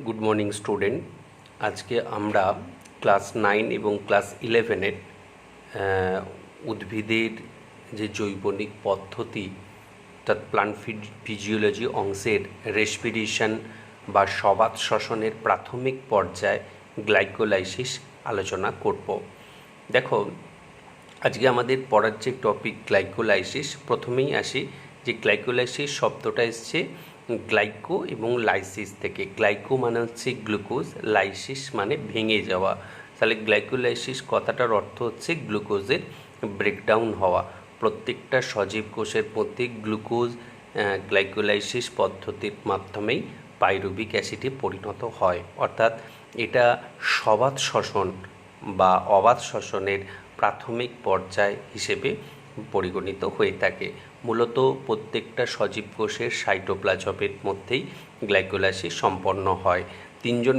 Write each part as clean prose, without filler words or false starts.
Good morning student. আজকে আমরা class 9 এবং ক্লাস 11-এর উদ্ভিদের যে জৈবনিক পদ্ধতি অর্থাৎ প্লান্ট ফিজিওলজি অংশের রেসপিরেশন বা সবাত শ্বসনের প্রাথমিক পর্যায় গ্লাইকোলাইসিস আলোচনা করব। দেখো, আজকে আমাদের পড়ার যে টপিক গ্লাইকোলাইসিস, প্রথমেই আসি যে গ্লাইকোলাইসিস শব্দটা এসছে গ্লাইকো এবং লাইসিস থেকে। গ্লাইকো মানে হচ্ছে গ্লুকোজ, লাইসিস মানে ভেঙে যাওয়া। তাহলে গ্লাইকোলাইসিস কথাটার অর্থ হচ্ছে গ্লুকোজের ব্রেকডাউন হওয়া। প্রত্যেকটা সজীব কোষের মধ্যে গ্লুকোজ গ্লাইকোলাইসিস পদ্ধতির মাধ্যমেই পাইরুভিক অ্যাসিডে পরিণত হয়, অর্থাৎ এটা সবাত শ্বসন বা অবাত শ্বসনের প্রাথমিক পর্যায় হিসেবে পরিগণিত হয়ে থাকে। মূলত প্রত্যেকটা সজীব কোষের সাইটোপ্লাজমের মধ্যেই গ্লাইকোলাইসিস সম্পন্ন হয়। তিনজন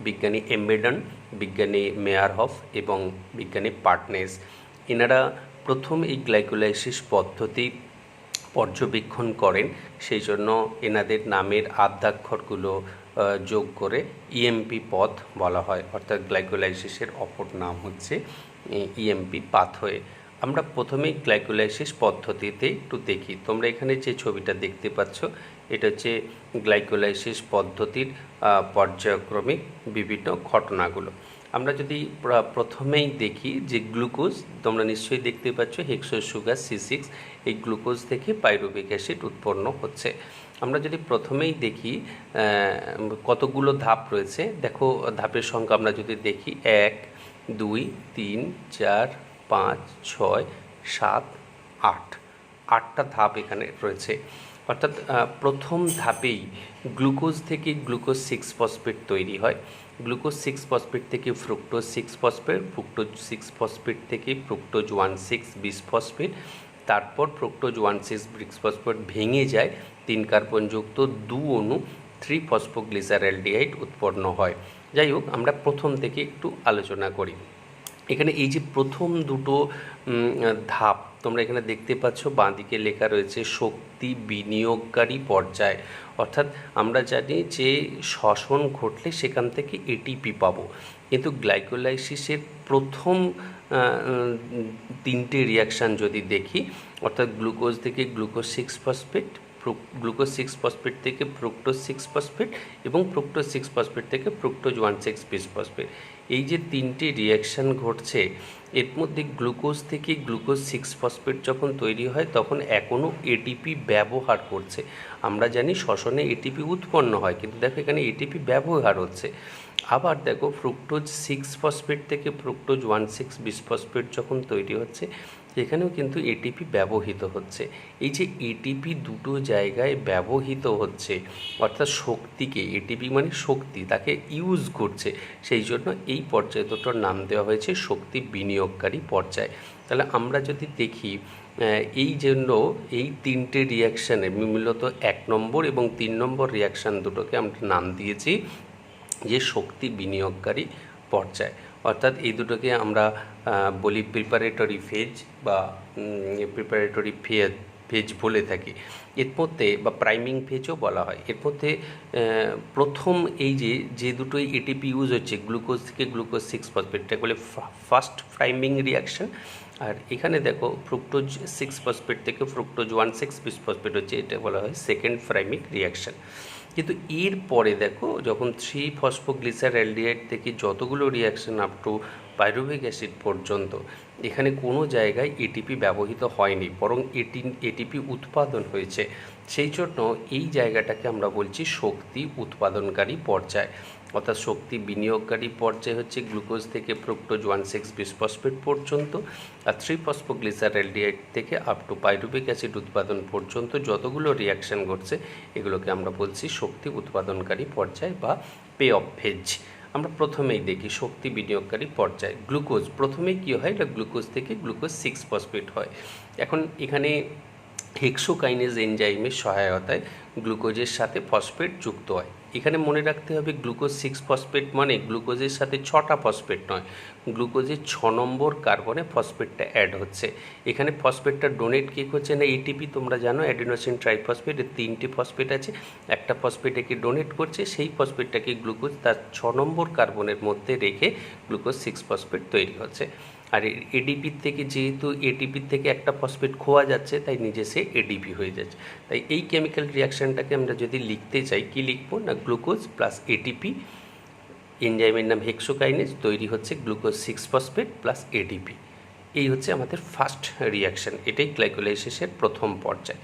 বিজ্ঞানী এমবেডন, বিজ্ঞানী মেয়ারহফ এবং বিজ্ঞানী পার্টনেস, এনারা প্রথম এই গ্লাইকোলাইসিস পদ্ধতি পর্যবেক্ষণ করেন। সেই জন্য এনাদের নামের আদ্যাক্ষরগুলো যোগ করে ইএমপি পথ বলা হয়, অর্থাৎ গ্লাইকোলাইসিসের অপর নাম হচ্ছে ইএমপি পাথওয়ে। আমরা প্রথমেই গ্লাইকোলাইসিস পদ্ধতিতে একটু দেখি। তোমরা এখানে যে ছবিটা দেখতে পাচ্ছ, এটা হচ্ছে গ্লাইকোলাইসিস পদ্ধতির পর্যায়ক্রমিক বিভিন্ন ঘটনাগুলো। আমরা যদি প্রথমেই দেখি যে গ্লুকোজ, তোমরা নিশ্চয়ই দেখতে পাচ্ছ হেক্সো সুগার C6, এই গ্লুকোজ থেকে পাইরুভিক অ্যাসিড উৎপন্ন হচ্ছে। আমরা যদি প্রথমেই দেখি কতগুলো ধাপ রয়েছে, দেখো ধাপের সংখ্যা আমরা যদি দেখি 1, 2, 3, 4, 5, 6, 7, 8, 8টা ধাপ এখানে রয়েছে। অর্থাৎ প্রথম ধাপেই গ্লুকোজ থেকে গ্লুকোজ 6 ফসফেট তৈরি হয়। গ্লুকোজ 6 ফসফেট থেকে ফ্রুক্টোজ 6 ফসফেট, ফ্রুক্টোজ 6 ফসফেট থেকে ফ্রুক্টোজ 1,6 বিসফসফেট, তারপর ফ্রুক্টোজ 1,6 বিসফসফেট ভেঙে যায় 3 কার্বনযুক্ত 2 অণু 3 ফসফোগ্লিসারেলডিহাইড উৎপন্ন হয়। যাই হোক, আমরা প্রথম থেকে একটু আলোচনা করি। এখানে এই যে প্রথম দুটো ধাপ তোমরা এখানে দেখতে পাচ্ছ, বাঁ দিকে লেখা রয়েছে শক্তি বিনিয়োগকারী পর্যায়। অর্থাৎ আমরা জানি যে শ্বসন ঘটলে সেখান থেকে এটিপি পাবো, কিন্তু গ্লাইকোলাইসিসের প্রথম 3টে রিয়াকশান যদি দেখি, অর্থাৎ গ্লুকোজ থেকে গ্লুকোজ 6 ফসফেট, গ্লুকোজ 6 ফসফেট থেকে ফ্রুক্টোজ 6 ফসফেট এবং ফ্রুক্টোজ 6 ফসফেট থেকে ফ্রুক্টোজ 1,6 বিসফসফেট, এই যে 3টে রিয়াকশান ঘটছে, এর মধ্যে গ্লুকোজ থেকে গ্লুকোজ 6 ফসফেট যখন তৈরি হয় তখন এখনও এটিপি ব্যবহার করছে। আমরা জানি শ্বসনে এটিপি উৎপন্ন হয়, কিন্তু দেখো এখানে এটিপি ব্যবহার হচ্ছে। আবার দেখো ফ্রুক্টোজ 6 ফসফেট থেকে ফ্রুক্টোজ 1,6 বিসফসফেট যখন তৈরি হচ্ছে, এখানেও কিন্তু এটিপি ব্যবহৃত হচ্ছে। এই যে এটিপি দুটো জায়গায় ব্যবহৃত হচ্ছে, অর্থাৎ শক্তিকে, এটিপি মানে শক্তি, তাকে ইউজ করছে, সেই জন্য এই পর্যায় দুটোর নাম দেওয়া হয়েছে শক্তি বিনিয়োগকারী পর্যায়। তাহলে আমরা যদি দেখি, এই জন্য এই 3টে রিয়াকশানে মূলত 1 নম্বর এবং 3 নম্বর রিয়াকশান দুটোকে আমরা নাম দিয়েছি যে শক্তি বিনিয়োগকারী পর্যায়। অর্থাৎ এই দুটোকে আমরা বলি প্রিপারেটরি ফেজ বা প্রিপারেটরি ফেজ বলে থাকি। এর মধ্যে বা প্রাইমিং ফেজও বলা হয়। এর মধ্যে প্রথম এই যে দুটোই এটিপি ইউজ হচ্ছে, গ্লুকোজ থেকে গ্লুকোজ 6 ফসফেটটা বলে ফার্স্ট প্রাইমিং রিয়াকশান। আর এখানে দেখো ফ্রুক্টোজ 6 ফসফেট থেকে ফ্রুক্টোজ 1,6 বিসফসফেট হচ্ছে, এটা বলা হয় সেকেন্ড প্রাইমিং রিয়াকশান। কিন্তু এর পরে দেখো যখন 3 ফসফোগ্লিসারেলডিহাইড থেকে যতগুলো reaction up to pyruvic acid পর্যন্ত, এখানে কোনো জায়গায় এটিপি ব্যবহৃত হয়নি, বরং এটিপি উৎপাদন হয়েছে। সেই জন্য এই জায়গাটাকে আমরা বলছি শক্তি উৎপাদনকারী পর্যায়। অর্থাৎ শক্তি বিনিয়োগকারী পর্যায় হচ্ছে গ্লুকোজ থেকে ফ্রুক্টোজ 1,6 বিসফসফেট পর্যন্ত, আর 3 ফসফোগ্লিসারেলডিহাইড থেকে আপ টু পাইরুভিক অ্যাসিড উৎপাদন পর্যন্ত যতগুলো রিয়াকশান ঘটছে, এগুলোকে আমরা বলছি শক্তি উৎপাদনকারী পর্যায় বা পে অফ ফেজ। আমরা প্রথমেই দেখি শক্তি বিনিয়োগকারী পর্যায়। গ্লুকোজ প্রথমেই কী হয়, এটা গ্লুকোজ থেকে গ্লুকোজ 6 ফসফেট হয়। এখন এখানে হেক্সোকাইনেজ এনজাইমের সহায়তায় গ্লুকোজের সাথে ফসফেট যুক্ত হয়। এখানে মনে রাখতে হবে গ্লুকোজ 6 ফসফেট মানে গ্লুকোজের সাথে 6টা ফসফেট নয়, গ্লুকোজের 6 নম্বর কার্বনে ফসফেটটা অ্যাড হচ্ছে। এখানে ফসফেটটা ডোনেট কে করছে না এটিপি, তোমরা জানো অ্যাডিনোসিন ট্রাইফসফেট, এর 3টে ফসফেট আছে, একটা ফসফেট একে ডোনেট করছে, সেই ফসফেটটাকে গ্লুকোজ তার 6 নম্বর কার্বনের মধ্যে রেখে গ্লুকোজ 6 ফসফেট তৈরি হচ্ছে। আর এডিপির থেকে যেহেতু এটিপির থেকে একটা ফসফেট খোয়া যাচ্ছে তাই নিজে সে এডিপি হয়ে যাচ্ছে। তাই এই কেমিক্যাল রিয়াকশানটাকে আমরা যদি লিখতে চাই কি লিখবো না, গ্লুকোজ প্লাস এটিপি, এনজাইমের নাম হেক্সোকাইনেজ, তৈরি হচ্ছে গ্লুকোজ 6 ফসফেট প্লাস এডিপি। এই হচ্ছে আমাদের ফার্স্ট রিয়াকশান, এটাই গ্লাইকোলাইসিসের প্রথম পর্যায়।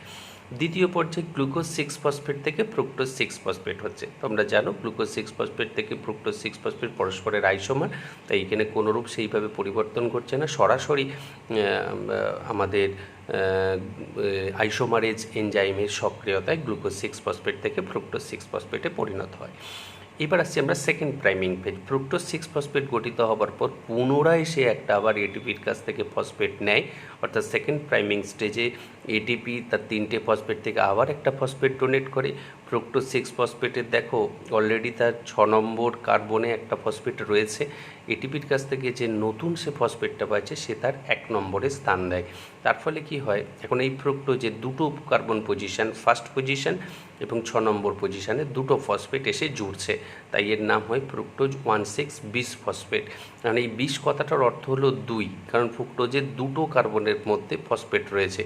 দ্বিতীয় পর্যায়ে গ্লুকোজ 6 ফসফেট থেকে ফ্রুক্টোজ 6 ফসফেট হচ্ছে। তোমরা জানো গ্লুকোজ 6 ফসফেট থেকে ফ্রুক্টোজ 6 ফসফেট পরস্পরের আইসোমার, তাই এখানে কোনোরূপ সেইভাবে পরিবর্তন করছে না, সরাসরি আমাদের আইসোমারেজ এনজাইমের সক্রিয়তায় গ্লুকোজ 6 ফসফেট থেকে ফ্রুক্টোজ 6 ফসফেটে পরিণত হয়। এবার আসছি আমরা second priming phase. Fructose 6 phosphate গঠিত হবার পর পুনরায় সে একটা আবার এটিপির কাছ থেকে ফসফেট নেয়, অর্থাৎ সেকেন্ড প্রাইমিং স্টেজে এটিপি তার 3টে ফসফেট থেকে আবার একটা ফসফেট ডোনেট করে। ফ্রুক্টোজ 6 ফসফেটের দেখো অলরেডি তার 6 নম্বর কার্বনে একটা ফসফেট রয়েছে, এটিপির কাছ থেকে যে নতুন সে ফসফেটটা পাচ্ছে সে তার 1 নম্বরে স্থান দেয়। তার ফলে কি হয়, এখন এই ফ্রুক্টোজের দুটো কার্বন পজিশন, ফার্স্ট পজিশন এবং 6 নম্বর পজিশানে দুটো ফসফেট এসে জুড়ছে, তাই এর নাম হয় ফ্রুক্টোজ 1,6 বিশ ফসফেট। কারণ এই বিশ কথাটার অর্থ হলো 2, কারণ ফ্রুক্টোজের দুটো কার্বনের মধ্যে ফসফেট রয়েছে।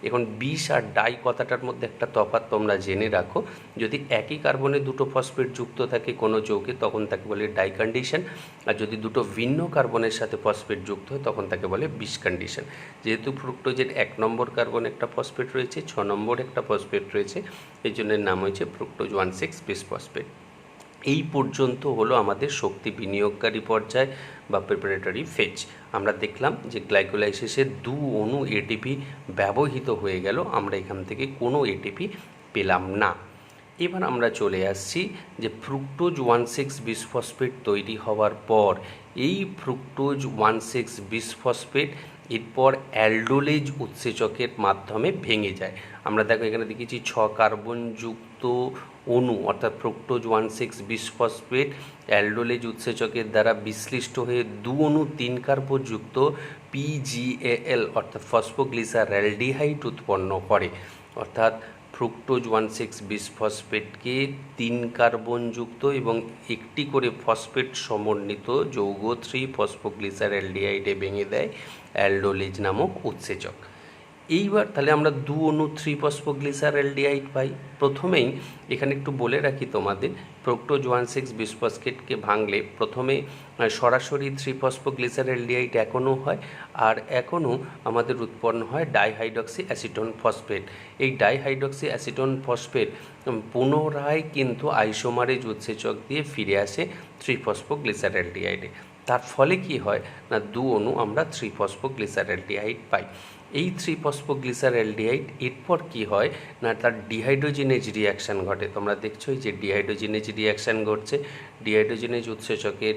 এখন বিষ আর ডাই কথাটার মধ্যে একটা তফাৎ তোমরা জেনে রাখো, যদি একই কার্বনে দুটো ফসফেট যুক্ত থাকে কোনো যৌগে তখন তাকে বলে ডাই কন্ডিশন, আর যদি দুটো ভিন্ন কার্বনের সাথে ফসফেট যুক্ত হয় তখন তাকে বলে বিষ কন্ডিশন। যেহেতু ফ্রুক্টোজের 1 নম্বর কার্বনে একটা ফসফেট রয়েছে, 6 নম্বর একটা ফসফেট রয়েছে, এই জন্য নাম হয়েছে ফ্রুক্টোজ 1,6 বিশ ফসফেট। এই পর্যন্ত হলো আমাদের শক্তি বিনিয়োগকারী পর্যায় বা প্রিপারেটরি ফেজ। আমরা দেখলাম যে গ্লাইকোলাইসিসের 2 অণু এটিপি ব্যবহৃত হয়ে গেল, আমরা এখান থেকে কোনো এটিপি পেলাম না। এবার আমরা চলে আসছি যে ফ্রুক্টোজ 1,6 বিশ ফসফেট তৈরি হওয়ার পর এই ফ্রুক্টোজ 1,6 বিশ ফসফেট এরপর অ্যালডোলেজ উৎসেচকের মাধ্যমে ভেঙে যায়। আমরা দেখো এখানে দেখেছি 6 কার্বনযুক্ত অণু অর্থাৎ ফ্রুক্টোজ 1,6 বিশ ফসফেট অ্যালডোলেজ উৎসেচকের দ্বারা বিশ্লিষ্ট হয়ে 2 অণু 3 কার্বনযুক্ত PGAL অর্থাৎ ফসফোগ্লিসারঅ্যালডিহাইড উৎপন্ন করে। অর্থাৎ ফ্রুক্টোজ 1,6 বিশ ফসফেটকে 3 কার্বনযুক্ত এবং একটি করে ফসফেট সমন্বিত যৌগ 3 ফসফোগ্লিসারঅ্যালডিহাইডে ভেঙে দেয় অ্যালডোলেজ নামক উৎসেচক। এইবার তাহলে আমরা 2 অণু 3 ফসফোগ্লিসারঅ্যালডিহাইড পাই। প্রথমেই এখানে একটু বলে রাখি তোমাদের, ফ্রুক্টোজ 1,6 বিশ ফসফেটকে ভাঙলে প্রথমে সরাসরি 3 ফসফোগ্লিসারঅ্যালডিহাইড এখনও হয়, আর এখনও আমাদের উৎপন্ন হয় ডাইহাইড্রক্সি অ্যাসিটোন ফসফেট। এই ডাইহাইড্রক্সি অ্যাসিটোন ফসফেট পুনরায় কিন্তু আইসোমারেজ উৎসেচক দিয়ে ফিরে আসে 3 ফসফোগ্লিসারঅ্যালডিহাইডে। তার ফলে কি হয় না, 2 অণু আমরা 3 ফসফোগ্লিসারঅ্যালডিহাইড পাই। এই 3 ফসফোগ্লিসারঅ্যালডিহাইড এরপর কি হয় না, তার ডিহাইড্রোজেনেজ রিয়াকশান ঘটে। তোমরা দেখছো যে ডিহাইড্রোজেনেজ রিয়াকশান ঘটছে, ডিহাইড্রোজেনেজ উৎসেচকের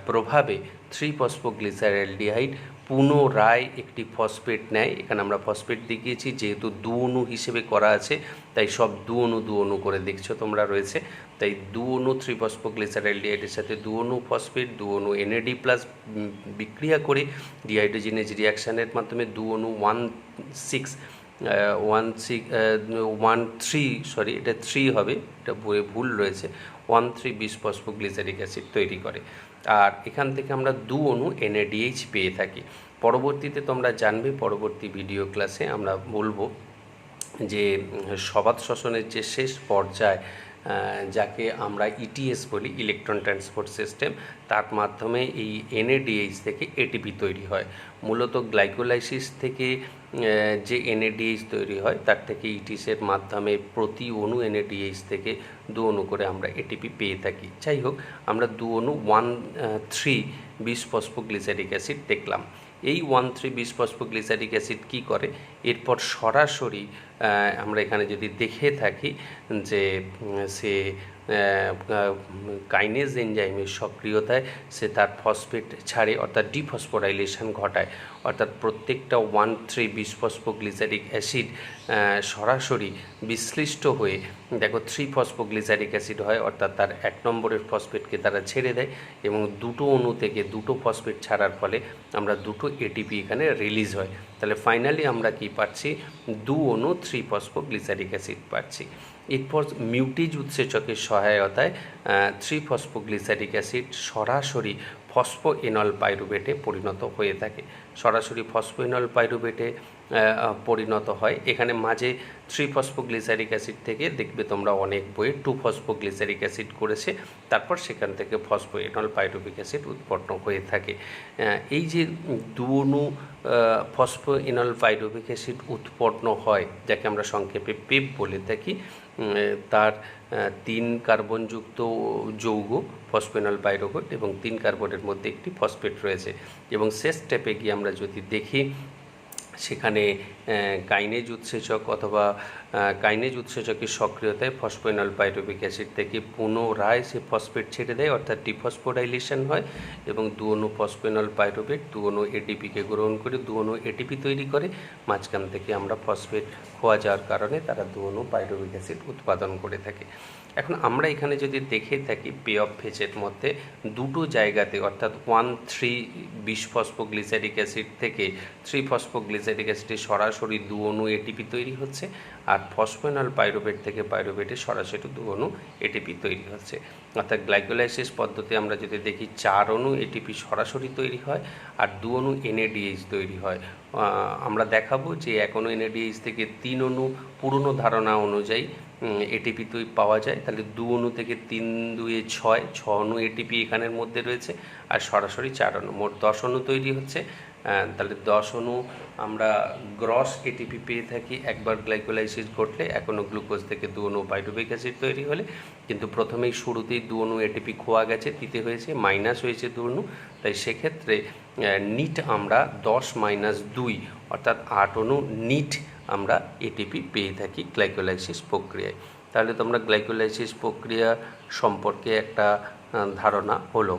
প্রভাবে 3 ফসফোগ্লিসারঅ্যালডিহাইড পুনরায় একটি ফসফেট নেয়। এখানে আমরা ফসফেট দেখিয়েছি, যেহেতু 2 অণু হিসেবে করা আছে তাই সব 2 অণু করে দেখছো তোমরা রয়েছে, তাই 2 অণু 3 ফসফোগ্লিসারঅ্যালডিহাইডের সাথে 2 অণু ফসফেট 2 অণু NAD+ বিক্রিয়া করে ডিহাইড্রোজেনেজ রিয়াকশানের মাধ্যমে 2 অণু 13 এটা 3 হবে, এটা বইয়ে ভুল রয়েছে, 13 বিশ ফসফোগ্লিসারিক অ্যাসিড তৈরি করে। আর এখান থেকে আমরা 2 অণু NADH পেয়ে থাকি। পরবর্তীতে তোমরা জানবে, পরবর্তী ভিডিও ক্লাসে আমরা বলবো যে সবাত শ্বসনের যে শেষ পর্যায় যাকে আমরা ETS বলি, ইলেকট্রন ট্রান্সপোর্ট সিস্টেম, তার মাধ্যমে এই NADH থেকে ATP তৈরি হয়। মূলত গ্লাইকোলাইসিস থেকে যে NADH তৈরি হয় তার থেকে ETSের মাধ্যমে প্রতি অণু NADH থেকে 2 অণু করে আমরা ATP পেয়ে থাকি। যাই হোক, আমরা 2 অণু 13 বিশ ফসফোগ্লিসারিক অ্যাসিড দেখলাম। এই 13 বিশ ফসফোগ্লিসারিক অ্যাসিড কী করে, এরপর সরাসরি আমরা এখানে যদি দেখে থাকি যে সে কাইনেজ এনজাইমের সক্রিয়তায় সে তার ফসফেট ছাড়ে, অর্থাৎ ডিফসফোরাইলেশন ঘটায়, অর্থাৎ প্রত্যেকটা 1,3 বিসফসফোগ্লিসারিক অ্যাসিড সরাসরি বিশ্লিষ্ট হয়ে দেখো 3 ফসফোগ্লিসারিক অ্যাসিড হয়, অর্থাৎ তার 1 নম্বরের ফসফেটকে তারা ছেড়ে দেয় এবং দুটো অণু থেকে দুটো ফসফেট ছাড়ার ফলে আমরা দুটো এটিপি এখানে রিলিজ হয়। তাহলে ফাইনালি আমরা কি পাচ্ছি, 2 অণু 3 ফসফোগ্লিসারিক অ্যাসিড পাচ্ছি। এরপর মিউটেজ উৎসেচকের সহায়তায় 3 ফসফোগ্লিসারিক অ্যাসিড সরাসরি ফসফোএনল পাইরুভেটে পরিণত হয়ে থাকে, সরাসরি ফসফোএনল পাইরুভেটে পরিণত হয়। এখানে মাঝে 3 ফসফোগ্লিসারিক অ্যাসিড থেকে দেখবে তোমরা অনেক বইয়ে 2 ফসফোগ্লিসারিক অ্যাসিড করেছে, তারপর সেখান থেকে ফসফোএনল পাইরুভিক অ্যাসিড উৎপন্ন হয়ে থাকে। এই যে 2 অণু ফসফোএনল পাইরুভিক অ্যাসিড উৎপন্ন হয়, যাকে আমরা সংক্ষেপে পেপ বলে থাকি, তার 3 কার্বনযুক্ত যৌগ ফসফোএনল পাইরুভেট এবং 3 কার্বনের মধ্যে একটি ফসফেট রয়েছে। এবং শেষ স্টেপে গিয়ে আমরা যদি দেখি, সেখানে কাইনেজ উৎসেচক অথবা কাইনেজ উৎসেচকের সক্রিয়তায় ফসফোএনল পাইরুভিক অ্যাসিড থেকে পুনরায় সে ফসফেট ছেড়ে দেয়, অর্থাৎ ডিফসফোরাইলেশন হয় এবং 2 অণু ফসফোএনল পাইরুভেট 2 অণু এটিপিকে গ্রহণ করে 2 অণু এটিপি তৈরি করে। মাঝখান থেকে আমরা ফসফেট খোয়া যাওয়ার কারণে তারা 2 অণু পাইরুভিক অ্যাসিড উৎপাদন করে থাকে। এখন আমরা এখানে যদি দেখে থাকি, পে অফ ফেজের মধ্যে দুটো জায়গাতে, অর্থাৎ 1,3 বিসফসফোগ্লিসারিক অ্যাসিড থেকে 3 ফসফোগ্লিসারিক অ্যাসিডে সরাসরি 2 অণু এটিপি তৈরি হচ্ছে, আর ফসফোএনল পাইরুভেট থেকে পাইরুভেটে সরাসরি 2 অণু এটিপি তৈরি হচ্ছে। অর্থাৎ গ্লাইকোলাইসিস পদ্ধতি আমরা যদি দেখি, 4 অণু এটিপি সরাসরি তৈরি হয় আর 2 অণু এনএডিএইচ তৈরি হয়। আমরা দেখাবো যে 1 অণু এনএডিএইচ থেকে 3 অণু পুরনো ধারণা অনুযায়ী এটিপি পাওয়া যায়। তাহলে 2 অণু থেকে 3 2 6 অণু এটিপি এখানের মধ্যে রয়েছে, আর সরাসরি 4 অণু, মোট 10 অণু তৈরি হচ্ছে। তাহলে 10 অণু আমরা গ্রস এটিপি পেয়ে থাকি একবার গ্লাইকোলাইসিস ঘটলে, এখনও গ্লুকোজ থেকে 2 অণু পাইরুভিক অ্যাসিড তৈরি হলে। কিন্তু প্রথমেই শুরুতেই 2 অণু এটিপি খোয়া গেছে, তিতে হয়েছে, মাইনাস হয়েছে 2 অণু, তাই সেক্ষেত্রে নিট আমরা 10 - 2 অর্থাৎ 8 অণু নিট আমরা এটিপি পেয়ে থাকি গ্লাইকোলাইসিস প্রক্রিয়ায়। তাহলে তোমরা গ্লাইকোলাইসিস প্রক্রিয়া সম্পর্কে একটা ধারণা হলো।